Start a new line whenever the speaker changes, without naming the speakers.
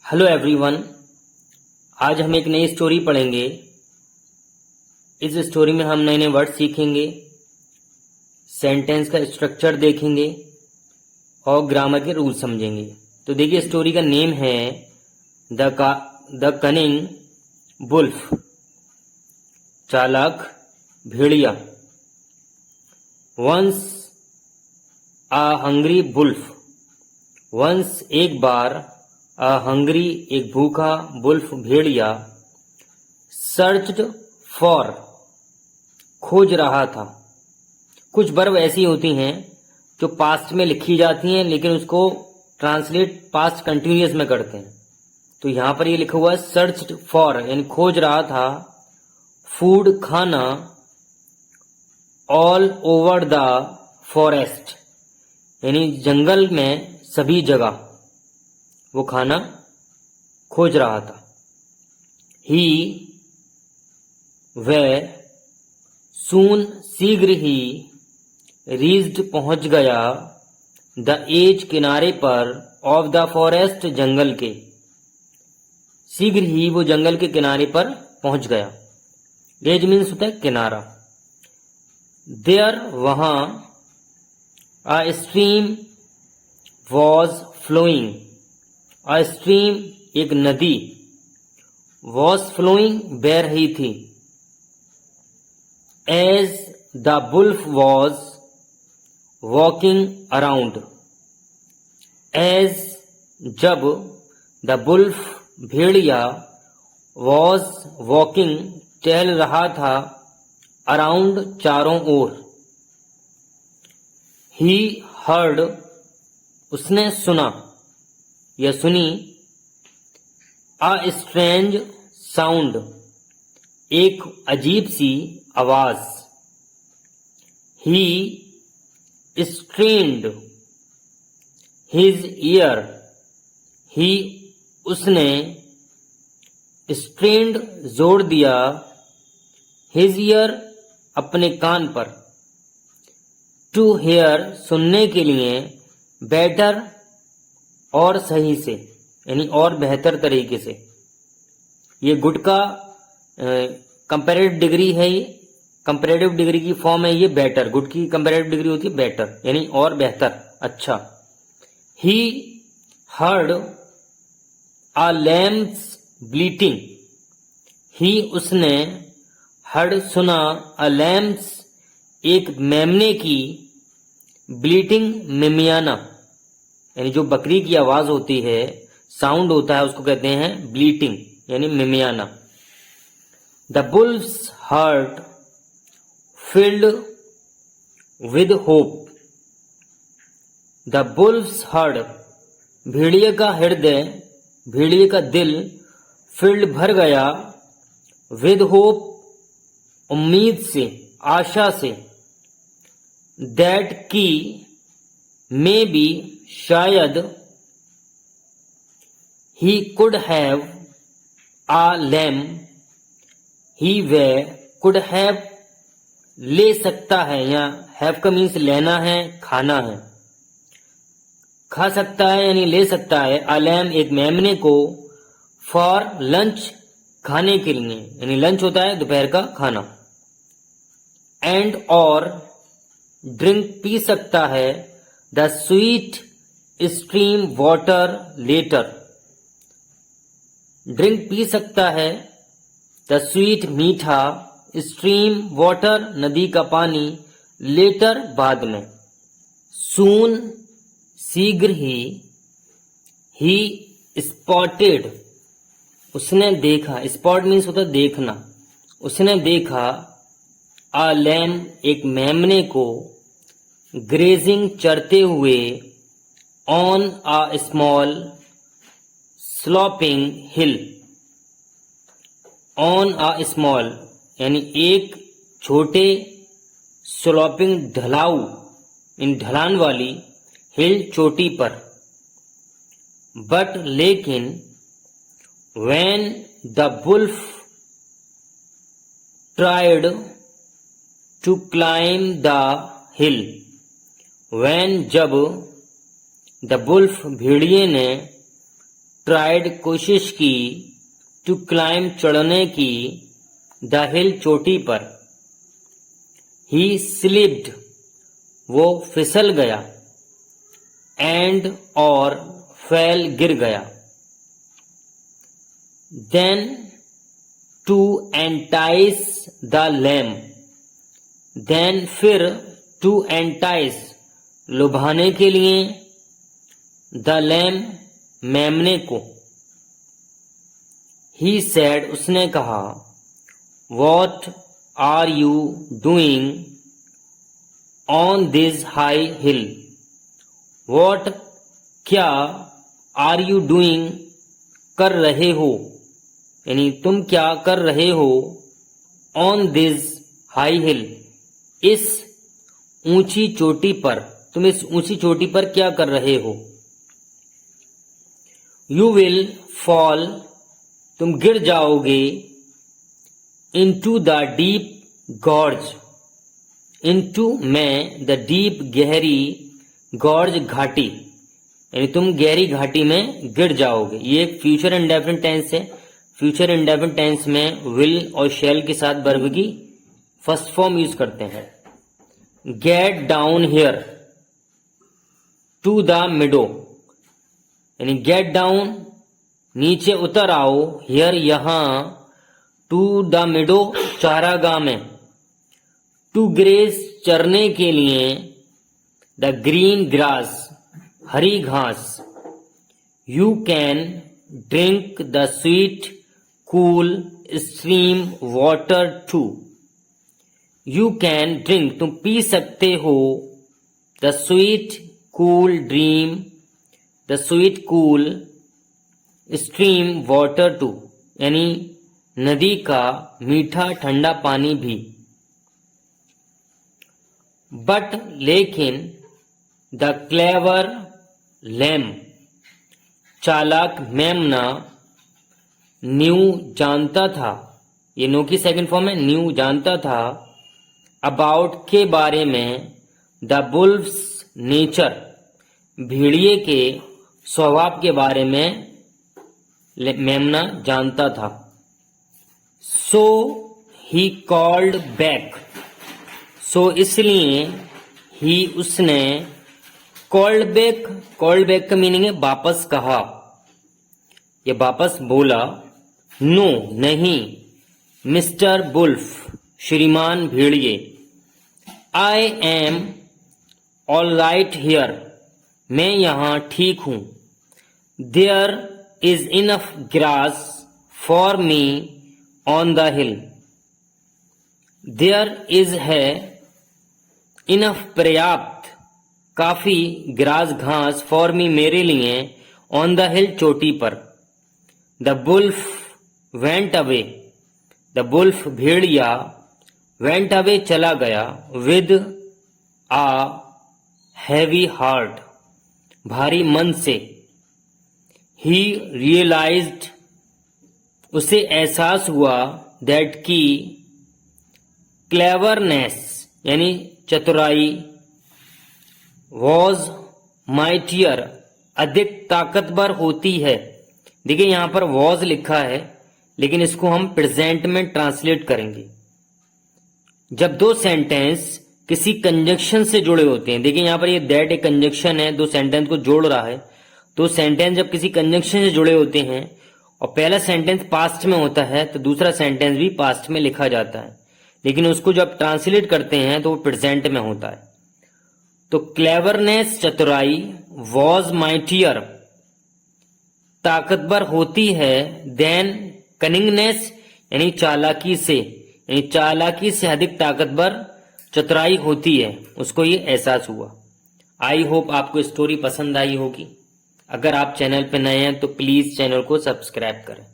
Hello everyone. आज हम एक नई स्टोरी पढ़ेंगे। इस स्टोरी में हम नए नए वर्ड सीखेंगे, सेंटेंस का स्ट्रक्चर देखेंगे और ग्रामर के रूल समझेंगे। तो देखिए, स्टोरी का नेम है द कनिंग वुल्फ, चालाक भेड़िया। Once a hungry wolf, once एक बार, अ हंग्री एक भूखा, वुल्फ भेड़िया, सर्च्ड फॉर खोज रहा था। कुछ वर्ब ऐसी होती हैं जो पास्ट में लिखी जाती हैं लेकिन उसको ट्रांसलेट पास्ट कंटिन्यूअस में करते हैं। तो यहां पर ये लिखा हुआ है सर्च्ड फॉर, यानी खोज रहा था, फूड खाना, ऑल ओवर द फॉरेस्ट, यानी जंगल में सभी जगह वो खाना खोज रहा था। ही वह सून शीघ्र ही, रीच्ड पहुंच गया, द एज किनारे पर, ऑफ द फॉरेस्ट जंगल के, शीघ्र ही वो जंगल के किनारे पर पहुंच गया। एज मीन्स होता है किनारा। देयर वहां, a stream was flowing, a stream एक नदी, वॉज फ्लोइंग बह रही थी, as the wolf was walking around, as जब, द वुल्फ भेड़िया, वॉज वॉकिंग टहल रहा था, अराउंड चारों ओर, ही हर्ड उसने सुना या सुनी, अ स्ट्रेंज साउंड एक अजीब सी आवाज, ही स्ट्रेन्ड हिज ईयर, ही उसने, स्ट्रेन्ड जोड़ दिया, हिज ईयर अपने कान पर, टू हेयर सुनने के लिए, बेटर और सही से, यानी और बेहतर तरीके से। ये गुड का कंपैरेटिव डिग्री है, ये कंपैरेटिव डिग्री की फॉर्म है ये बेटर। गुड की कंपैरेटिव डिग्री होती है बेटर, यानी और बेहतर, अच्छा। ही हर्ड अ लैम्स ब्लीटिंग, ही उसने, हर्ड सुना, अ लैम्स एक मेमने की, ब्लीटिंग मिमियाना, यानी जो बकरी की आवाज होती है, साउंड होता है, उसको कहते हैं ब्लीटिंग, यानी मिमियाना। The bull's heart filled with hope, the bull's heart भेड़िए का हृदय, भेड़िए का दिल, फिल्ड भर गया, विद होप उम्मीद से, आशा से, दैट की, मे बी शायद, he could have a lamb, he वह, कुड हैव ले सकता है, या हैव का मीन्स लेना है, खाना है, खा सकता है यानी ले सकता है, आ लैम एक मेमने को, फॉर लंच खाने के लिए, यानी लंच होता है दोपहर का खाना, एंड और ड्रिंक पी सकता है, the sweet stream water later, drink पी सकता है, द स्वीट मीठा, स्ट्रीम वाटर नदी का पानी, लेटर बाद में, सून शीघ्र ही स्पॉटेड उसने देखा, स्पॉट मीन्स होता देखना, उसने देखा, आ लैम एक मेमने को, ग्रेजिंग चरते हुए, on a small sloping hill, on a small यानी एक छोटे, स्लॉपिंग ढलाऊ इन ढलान वाली, हिल चोटी पर, बट लेकिन, when the wolf tried to climb the hill, when जब, द वुल्फ भेड़िए ने, ट्राइड कोशिश की, टू क्लाइम चढ़ने की, द हिल चोटी पर। ही स्लिप्ड वो फिसल गया, एंड और फेल गिर गया। Then to entice the lamb, then फिर टू एंटाइस लुभाने के लिए, द लैम मेमने को। ही सेड उसने कहा, what are you doing on this high hill, what क्या, आर यू डूइंग कर रहे हो, यानी तुम क्या कर रहे हो, ऑन दिस हाई हिल इस ऊंची चोटी पर, तुम इस ऊंची चोटी पर क्या कर रहे हो। यू विल फॉल तुम गिर जाओगे, into the deep gorge, into में, द डीप गहरी, गॉर्ज घाटी, यानी तुम गहरी घाटी में गिर जाओगे। ये एक फ्यूचर इंडेफिनिट टेंस है। फ्यूचर इंडेफिनिट टेंस में विल और शैल के साथ वर्ब की फर्स्ट फॉर्म यूज करते हैं। Get down here to the meadow, यानी गेट डाउन नीचे उतर आओ, हियर यहां, टू द मिडो चारागाह में, टू ग्रेस चरने के लिए, द ग्रीन ग्रास हरी घास। You can drink the sweet cool stream water too, you can drink तुम पी सकते हो, the sweet cool dream, the sweet cool stream water too, यानी नदी का मीठा ठंडा पानी भी। बट लेकिन, द क्लेवर लैम चालाक मेमना, न्यू जानता था, ये नो की सेकंड फॉर्म है, न्यू जानता था, अबाउट के बारे में, द बुल्फ्स नेचर भेड़िए के स्वभाव के बारे में मेमना जानता था। सो ही कॉल्ड बैक, सो इसलिए, ही उसने, कॉल्ड बैक, कॉल्ड बैक का मीनिंग है वापस कहा, ये वापस बोला, नो नहीं, मिस्टर बुल्फ श्रीमान भेड़िए, I am all right here मैं यहां ठीक हूं, there is enough grass for me on the hill, there is है, इनफ पर्याप्त, काफी, ग्रास घास, फॉर मी मेरे लिए, ऑन द हिल चोटी पर। The wolf went away, the wolf Bhediya, went away चला गया, विद आ हैवी हार्ट भारी मन से। ही रियलाइज्ड उसे एहसास हुआ, दैट की क्लेवरनेस यानी चतुराई, वॉज माइटियर अधिक ताकतवर होती है। देखिए यहां पर वॉज लिखा है लेकिन इसको हम प्रेजेंट में ट्रांसलेट करेंगे। जब दो सेंटेंस किसी कंजक्शन से जुड़े होते हैं, देखिए यहां पर ये दैट एक कंजक्शन है, दो सेंटेंस को जोड़ रहा है। तो सेंटेंस जब किसी कंजक्शन से जुड़े होते हैं और पहला सेंटेंस पास्ट में होता है तो दूसरा सेंटेंस भी पास्ट में लिखा जाता है, लेकिन उसको जब ट्रांसलेट करते हैं तो वो प्रेजेंट में होता है। तो क्लेवरनेस चतुराई, वॉज माइटियर ताकतवर होती है, देन कनिंगनेस यानी चालाकी से, यानी चालाकी से अधिक ताकतवर चतुराई होती है, उसको ये एहसास हुआ। आई होप आपको स्टोरी पसंद आई होगी। अगर आप चैनल पर नए हैं तो प्लीज चैनल को सब्सक्राइब करें।